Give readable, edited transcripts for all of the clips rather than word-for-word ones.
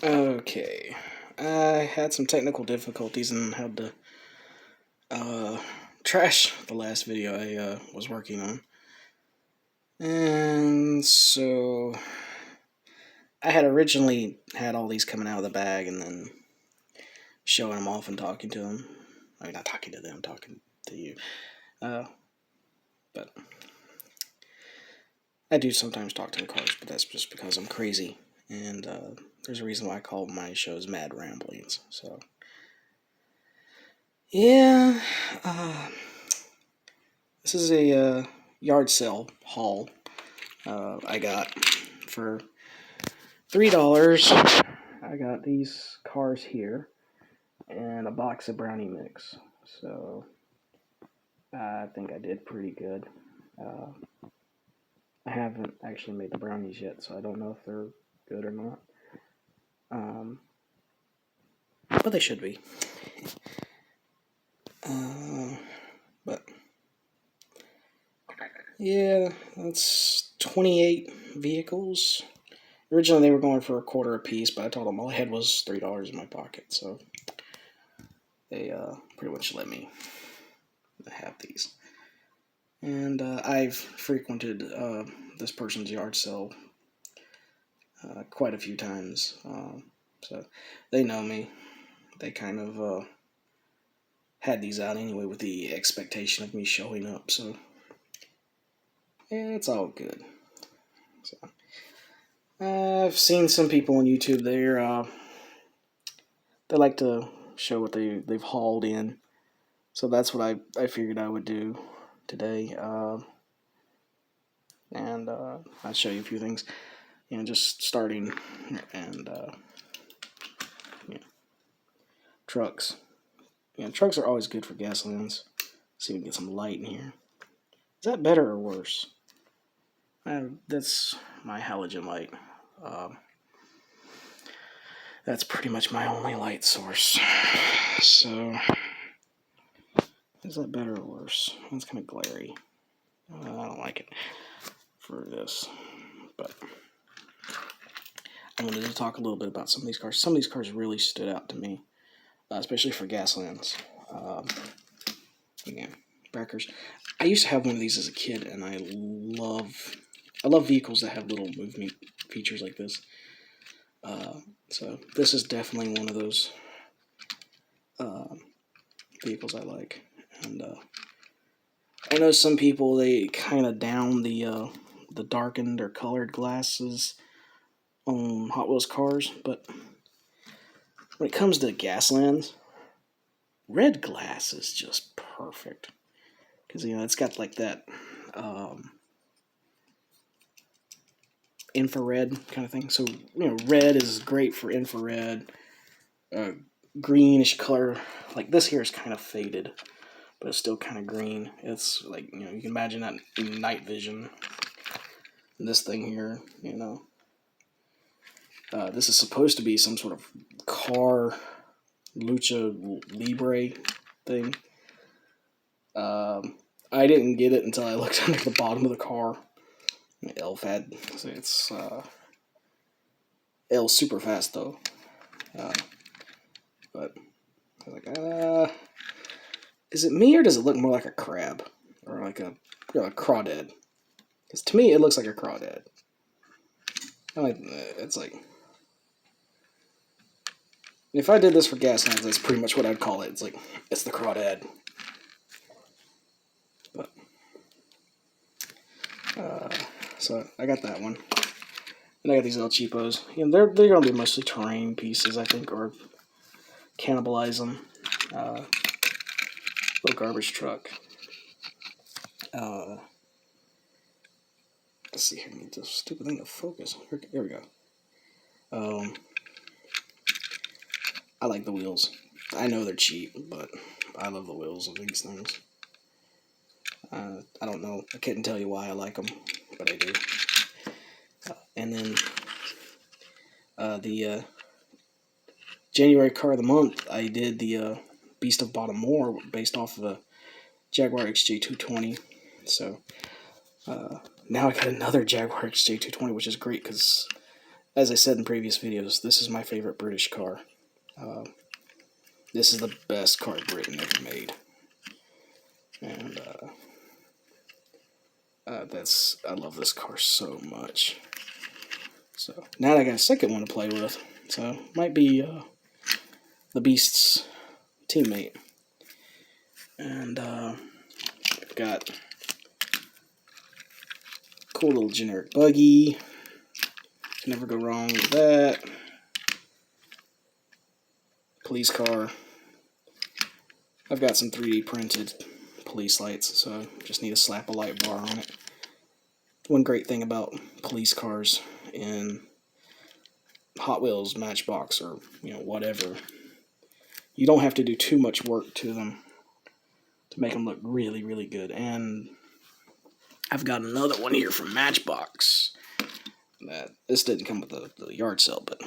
Okay, I had some technical difficulties and had to trash the last video I was working on. And so I had originally had all these coming out of the bag and then showing them off and talking to them. I mean, not talking to them, talking to you. But I do sometimes talk to the cars, but that's just because I'm crazy. And there's a reason why I call my shows Mad Ramblings. So, yeah, this is a yard sale haul I got for $3. I got these cars here and a box of brownie mix. So I think I did pretty good. I haven't actually made the brownies yet, so I don't know if they're good or not. But they should be. But yeah, that's 28 vehicles. Originally they were going for $0.25 a piece, but I told them all I had was $3 in my pocket, so they pretty much let me have these. And I've frequented this person's yard sale quite a few times, so they know me. They kind of had these out anyway with the expectation of me showing up, so yeah, it's all good. So I've seen some people on YouTube there. They like to show what they've hauled in, so that's what I figured I would do today. And I'll show you a few things. Just starting and trucks. Trucks are always good for Gaslands. See if we can get some light in here. Is that better or worse? That's my halogen light. That's pretty much my only light source. So, is that better or worse? It's kind of glary. I don't like it for this, but I wanted to talk a little bit about some of these cars. Some of these cars really stood out to me, especially for Gaslands. Breakers. I used to have one of these as a kid, and I love vehicles that have little movement features like this. So this is definitely one of those vehicles I like. And I know some people, they kind of down the darkened or colored glasses on Hot Wheels cars, but when it comes to Gaslands, red glass is just perfect. Because, it's got like that infrared kind of thing. So, red is great for infrared. Greenish color. Like this here is kind of faded, but it's still kind of green. It's like, you can imagine that in night vision. And this thing here, this is supposed to be some sort of car lucha libre thing. I didn't get it until I looked under the bottom of the car. LFAD. So it's L super fast though. But I was like, is it me or does it look more like a crab or like a crawdad? Because to me it looks like a crawdad. It's like, if I did this for Gaslands, that's pretty much what I'd call it. It's like, it's the crawdad. But so I got that one, and I got these El Cheapos. They're gonna be mostly terrain pieces, I think, or cannibalize them. Little garbage truck. Let's see here. I need this stupid thing to focus. There we go. I like the wheels. I know they're cheap, but I love the wheels of these things. I don't know. I couldn't tell you why I like them, but I do. And then the January car of the month, I did the Beast of Baltimore based off of a Jaguar Xj220. So now I got another Jaguar Xj220, which is great because as I said in previous videos, this is my favorite British car. This is the best car Britain ever made. And I love this car so much. So now I got a second one to play with. So might be the Beast's teammate. And got cool little generic buggy. Can never go wrong with that. Police car. I've got some 3D printed police lights, so just need to slap a light bar on it. One great thing about police cars in Hot Wheels, Matchbox, or whatever, you don't have to do too much work to them to make them look really, really good. And I've got another one here from Matchbox. This didn't come with the yard sale, but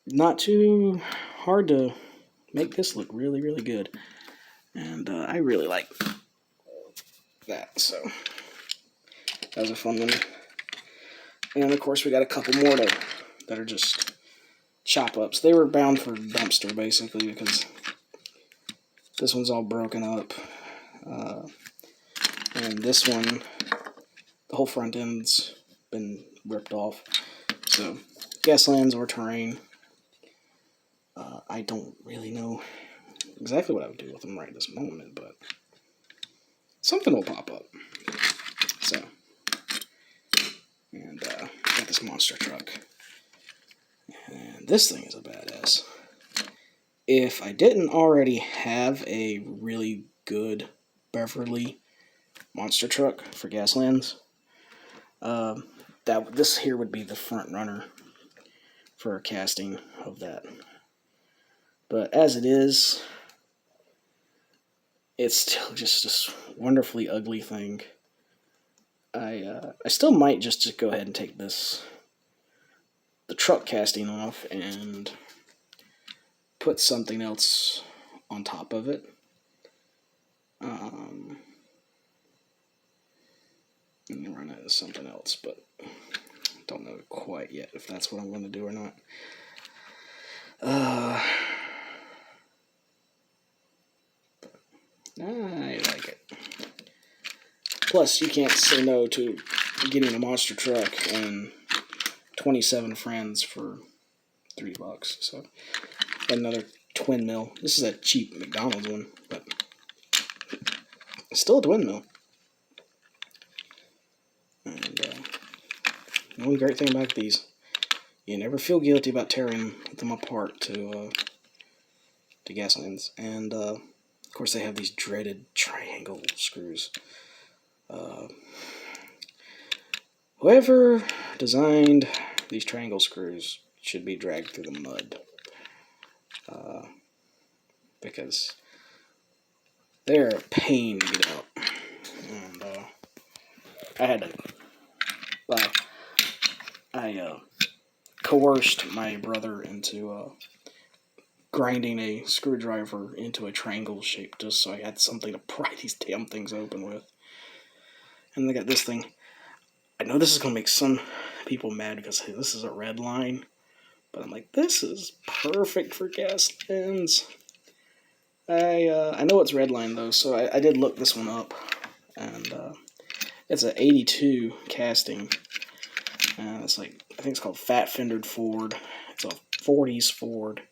not too hard to make this look really, really good. And I really like that, so that was a fun one. And of course we got a couple more that are just chop ups. They were bound for dumpster basically because this one's all broken up. And this one, the whole front end's been ripped off. So Gaslands or terrain. I don't really know exactly what I would do with them right this moment, but something will pop up. So, and got this monster truck. And this thing is a badass. If I didn't already have a really good Beverly monster truck for Gaslands, this here would be the front runner for a casting of that. But as it is, it's still just this wonderfully ugly thing. I still might just go ahead and take the truck casting off and put something else on top of it. And run it as something else, but don't know quite yet if that's what I'm going to do or not. I like it. Plus, you can't say no to getting a monster truck and 27 friends for $3. So, another twin mill. This is a cheap McDonald's one, but it's still a twin mill. And the only great thing about these, you never feel guilty about tearing them apart to Gaslands. And of course, they have these dreaded triangle screws. Whoever designed these triangle screws should be dragged through the mud. Because they're a pain to get out. And I had to... I coerced my brother into grinding a screwdriver into a triangle shape just so I had something to pry these damn things open with. And they got this thing. I know this is going to make some people mad because hey, this is a red line. But I'm like, this is perfect for Gaslands. I know it's red line though, so I did look this one up. And it's an 82 casting. It's like, I think it's called Fat Fendered Ford. It's a 40s Ford.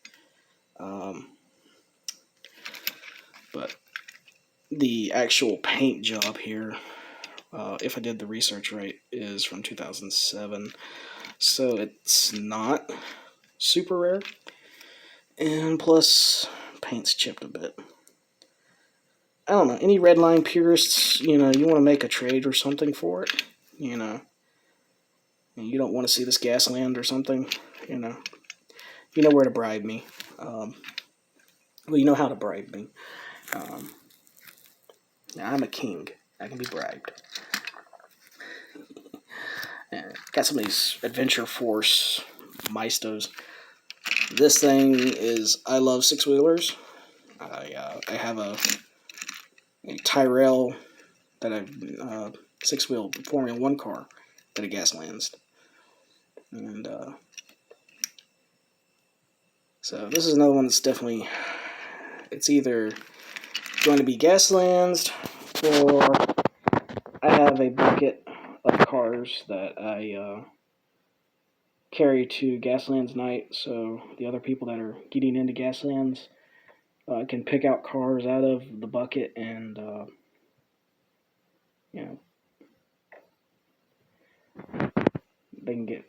But the actual paint job here, if I did the research right, is from 2007. So it's not super rare. And plus, paint's chipped a bit. I don't know, any redline purists, you want to make a trade or something for it, and you don't want to see this Gasland or something, you know where to bribe me. Well, you know how to bribe me. Now, I'm a king. I can be bribed. Got some of these Adventure Force Maestos. This thing is, I love six-wheelers. I have a Tyrell that I've 6-wheel Formula 1 car that I Gaslands. And so this is another one that's definitely, it's either going to be Gaslands, or I have a bucket of cars that I carry to Gaslands night, so the other people that are getting into Gaslands can pick out cars out of the bucket and, you know, they can get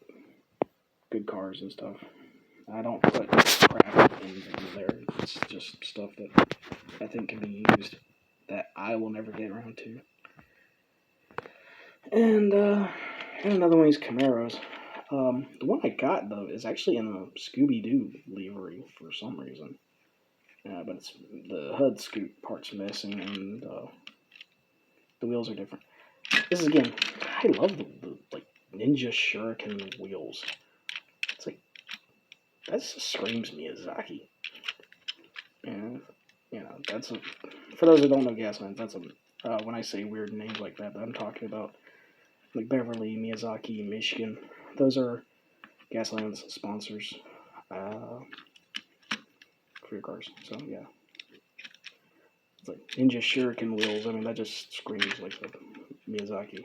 good cars and stuff. I don't put crap in there. It's just stuff that I think can be used that I will never get around to. And another one is Camaros. The one I got, though, is actually in a Scooby-Doo livery for some reason. But it's the HUD scoop part's missing, and the wheels are different. This is, again, I love the like Ninja Shuriken wheels. It's like, that just screams Miyazaki. And, you know, that's a, for those that don't know Gaslands, that's a, when I say weird names like that, I'm talking about like Beverly, Miyazaki, Michigan. Those are Gaslands sponsors for your cars. So, yeah. It's like Ninja Shuriken wheels. I mean, that just screams like Miyazaki.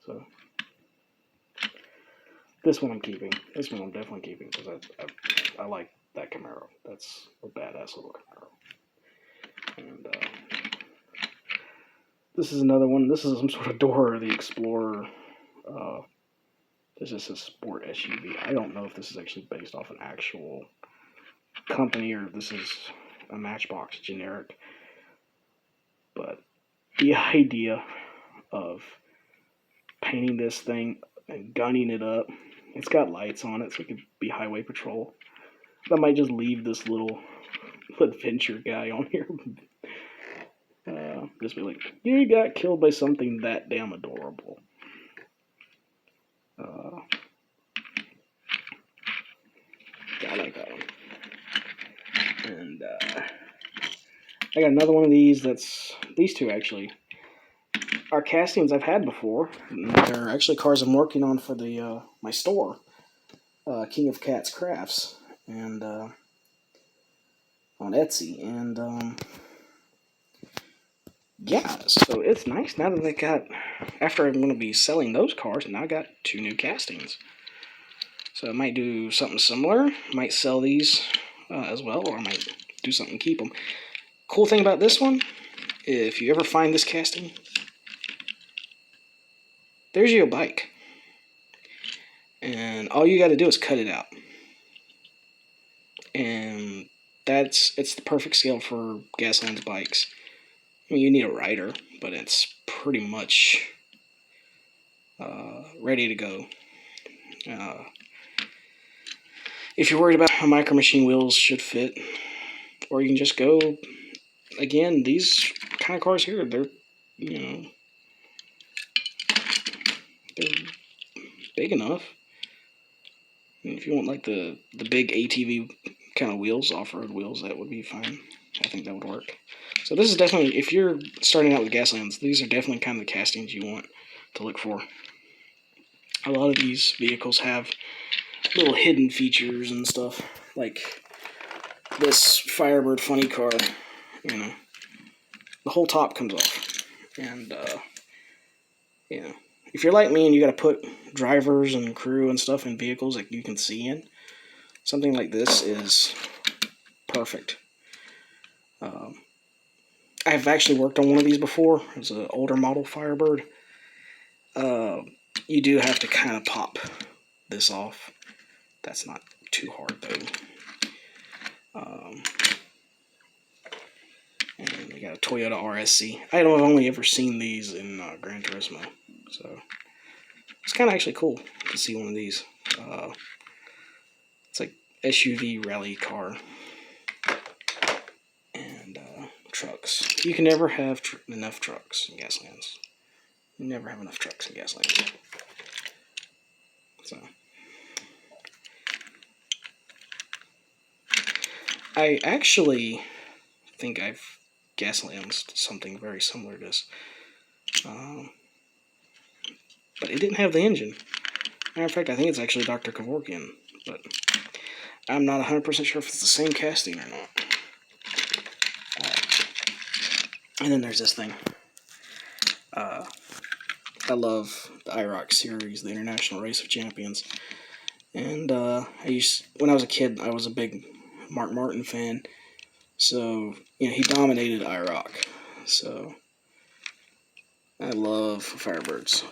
So, this one I'm keeping. This one I'm definitely keeping because I like that Camaro. That's a badass little Camaro. And this is another one. This is some sort of Dora the Explorer. This is a sport SUV. I don't know if this is actually based off an actual company or this is a Matchbox generic. But the idea of painting this thing and gunning it up, it's got lights on it so it could be highway patrol. I might just leave this little adventure guy on here. Just be like, you got killed by something that damn adorable. I like that one. And I got another one of these that's, these two actually, are castings I've had before. They're actually cars I'm working on for the my store, King of Cats Crafts, and on Etsy. And yeah, so it's nice now that they got, after I'm going to be selling those cars, now I got 2 new castings. So I might do something similar, might sell these as well, or I might do something and keep them. Cool thing about this one, if you ever find this casting, there's your bike. And all you got to do is cut it out. And it's the perfect scale for Gaslands bikes. I mean, you need a rider, but it's pretty much ready to go. If you're worried about how Micro Machine wheels should fit, or you can just go, again, these kind of cars here, they're, you know, they're big enough. And if you want like the big ATV kind of wheels, off-road wheels, that would be fine. I think that would work. So this is definitely, if you're starting out with Gaslands, these are definitely kind of the castings you want to look for. A lot of these vehicles have little hidden features and stuff, like this Firebird funny car, you know, the whole top comes off. And, you know, if you're like me and you got to put drivers and crew and stuff in vehicles that you can see in, something like this is perfect. I've actually worked on one of these before. It's an older model Firebird. You do have to kind of pop this off. That's not too hard though. And we got a Toyota RSC. I've only ever seen these in Gran Turismo, so it's kind of actually cool to see one of these. It's like SUV rally car. And trucks. You can never have enough trucks in Gaslands. You never have enough trucks in Gaslands. So I actually think I've Gaslands something very similar to this. But it didn't have the engine. Matter of fact, I think it's actually Dr. Kevorkian, but I'm not 100% sure if it's the same casting or not. And then there's this thing. I love the Iroc Series, the International Race of Champions. And when I was a kid, I was a big Mark Martin fan. So, he dominated Iroc. So, I love Firebirds.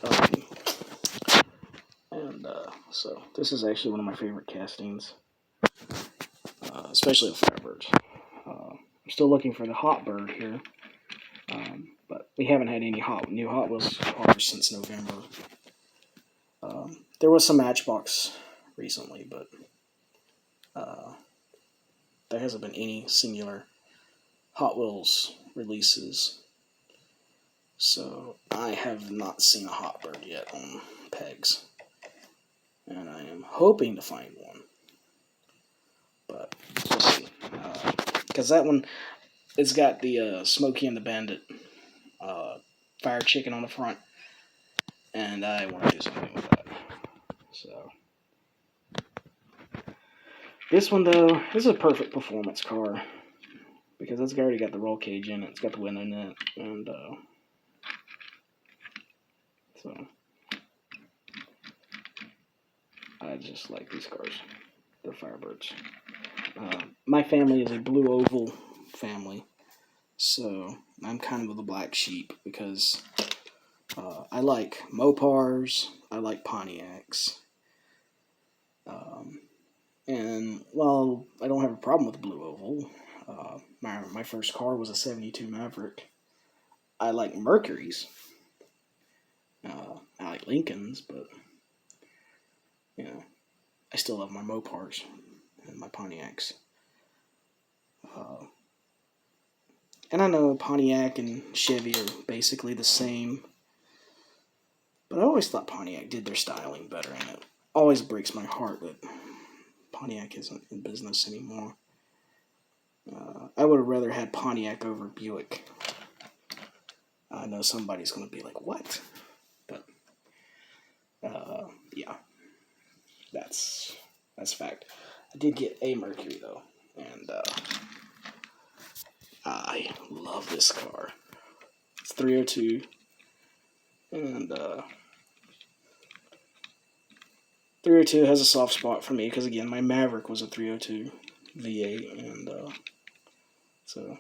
So, this is actually one of my favorite castings, especially the Firebirds. I'm still looking for the Hot Bird here, but we haven't had any new Hot Wheels cars since November. There was some Matchbox recently, but there hasn't been any singular Hot Wheels releases. So I have not seen a Hot Bird yet on pegs. And I am hoping to find one. But we'll see. Because that one, it's got the Smokey and the Bandit fire chicken on the front. And I want to do something with that. So this one, though, this is a perfect performance car. Because it's already got the roll cage in it. It's got the window in it. And so I just like these cars. They're Firebirds. My family is a blue oval family, so I'm kind of the black sheep because I like Mopars, I like Pontiacs, and while I don't have a problem with blue oval, my first car was a '72 Maverick. I like Mercuries. I like Lincolns, but I still love my Mopars and my Pontiacs. And I know Pontiac and Chevy are basically the same, but I always thought Pontiac did their styling better, and it always breaks my heart that Pontiac isn't in business anymore. I would have rather had Pontiac over Buick. I know somebody's going to be like, what? But, yeah, that's fact. I did get a Mercury, though, and I love this car. It's 302, and 302 has a soft spot for me because, again, my Maverick was a 302 V8, and so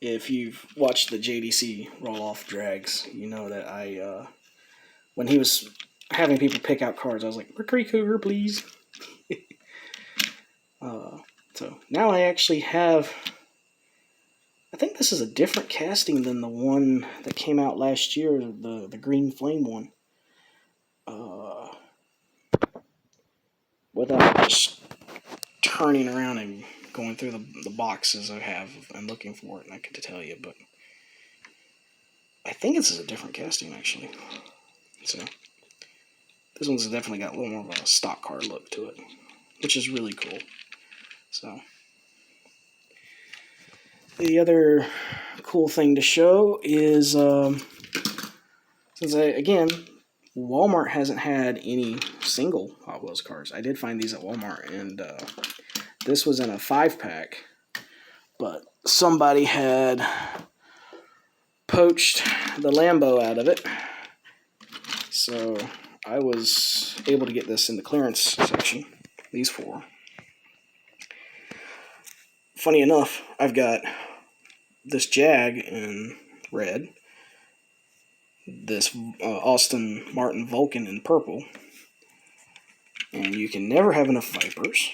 if you've watched the JDC roll-off drags, you know that when he was having people pick out cars, I was like, Mercury Cougar, please. So now I actually have, I think this is a different casting than the one that came out last year, the Green Flame one. Without just turning around and going through the boxes I have and looking for it, and I could tell you, but I think this is a different casting, actually. So this one's definitely got a little more of a stock car look to it, which is really cool. So the other cool thing to show is, since again, Walmart hasn't had any single Hot Wheels cars. I did find these at Walmart, and this was in a 5-pack, but somebody had poached the Lambo out of it, so I was able to get this in the clearance section, these 4. Funny enough, I've got this Jag in red, this Aston Martin Vulcan in purple, and you can never have enough Vipers.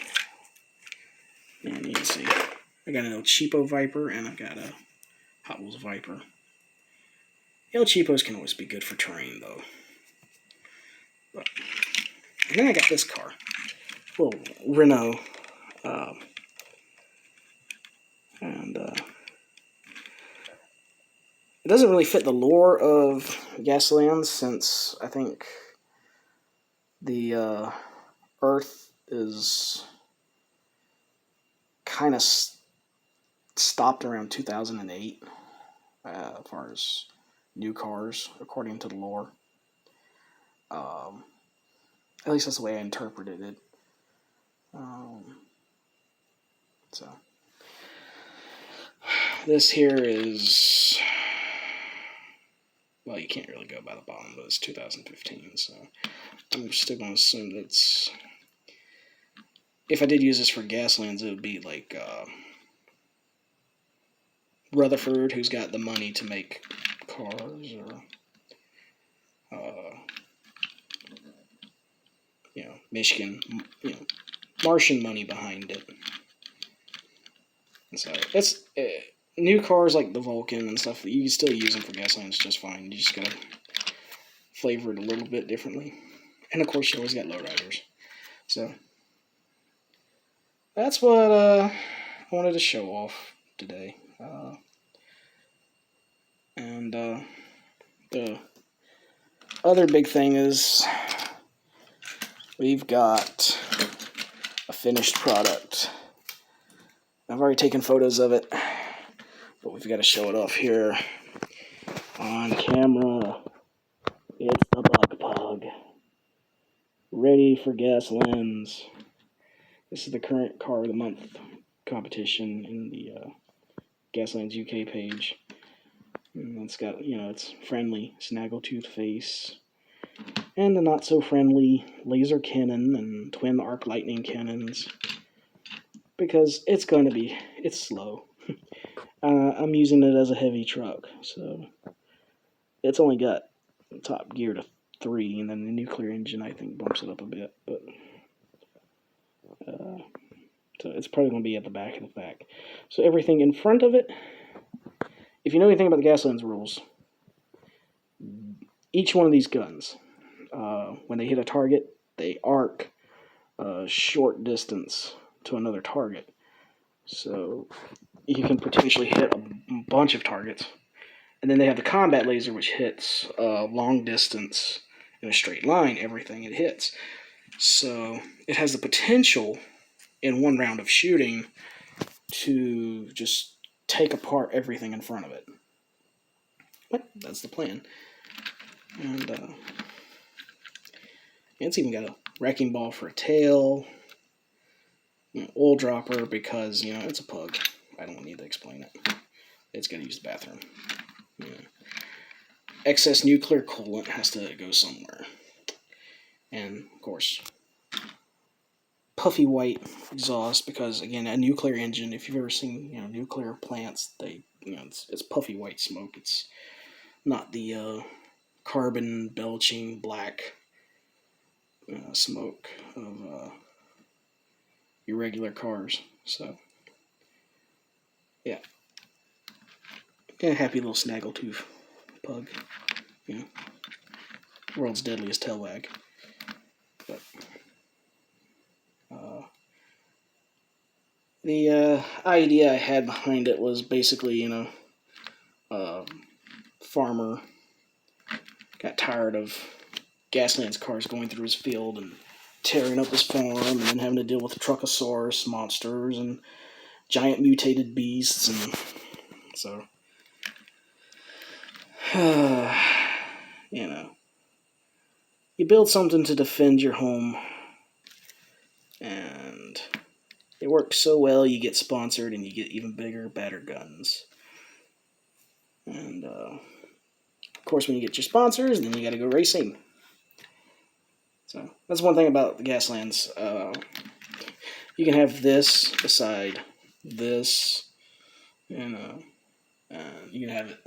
And you can see, I got an El Cheapo Viper, and I've got a Hot Wheels Viper. El Cheapos can always be good for terrain, though. And then I got this car, little Renault, and it doesn't really fit the lore of Gaslands, since I think the Earth is kind of stopped around 2008. as far as new cars, according to the lore. At least that's the way I interpreted it. So this here is, well, you can't really go by the bottom, but it's 2015, so I'm still going to assume that's, if I did use this for Gaslands, it would be like Rutherford, who's got the money to make cars, or Michigan, Martian money behind it. So it's new cars like the Vulcan and stuff. You can still use them for Gaslands just fine. You just gotta flavor it a little bit differently, and of course you always got lowriders. So that's what I wanted to show off today. And the other big thing is we've got a finished product. I've already taken photos of it, but we've got to show it off here on camera. It's the Bug Pug, ready for Gaslands. This is the current Car of the Month competition in the Gaslands UK page. And it's got, it's friendly snaggletooth face, and the not so friendly laser cannon and twin arc lightning cannons, because it's slow. I'm using it as a heavy truck, so it's only got top gear to 3, and then the nuclear engine I think bumps it up a bit, but so it's probably going to be at the back of the pack. So everything in front of it, if you know anything about the Gaslands rules, each one of these guns, when they hit a target, they arc a short distance to another target. So you can potentially hit a bunch of targets. And then they have the combat laser, which hits long distance in a straight line, everything it hits. So it has the potential in one round of shooting to just take apart everything in front of it. But that's the plan. And it's even got a wrecking ball for a tail, oil dropper because, it's a pug. I don't need to explain it. It's going to use the bathroom. Excess nuclear coolant has to go somewhere. And, of course, puffy white exhaust because, again, a nuclear engine, if you've ever seen, nuclear plants, it's puffy white smoke. It's not the carbon belching black smoke of irregular cars. So, yeah. And a happy little snaggletooth pug. World's deadliest tail wag. But the idea I had behind it was basically, farmer got tired of Gaslands cars going through his field and tearing up his farm, and then having to deal with Truckosaurus monsters and giant mutated beasts, and so you build something to defend your home, and it works so well you get sponsored and you get even bigger, badder guns. And of course, when you get your sponsors, then you got to go racing. So that's one thing about the Gaslands. You can have this beside this, and you can have it,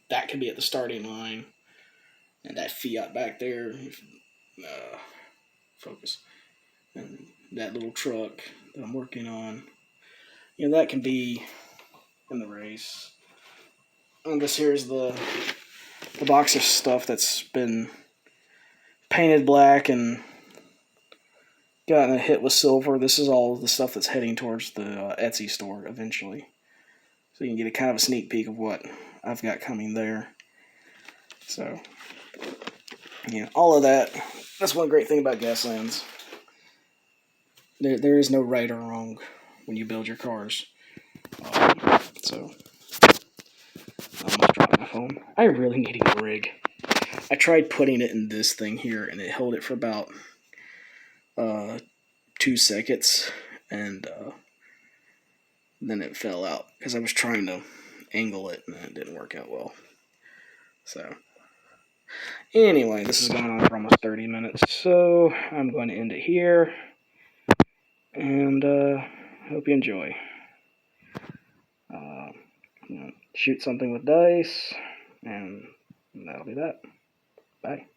that could be at the starting line, and that Fiat back there, focus, and that little truck that I'm working on, that can be in the race. And this here is the box of stuff that's been painted black and gotten a hit with silver. This is all the stuff that's heading towards the Etsy store eventually. So you can get a kind of a sneak peek of what I've got coming there. So, all of that. That's one great thing about Gaslands. There is no right or wrong when you build your cars. So, home. I really need a rig. I tried putting it in this thing here, and it held it for about 2 seconds, and then it fell out because I was trying to angle it, and it didn't work out well. So, anyway, this has gone on for almost 30 minutes, so I'm going to end it here, and hope you enjoy. Shoot something with dice, and that'll be that. Bye.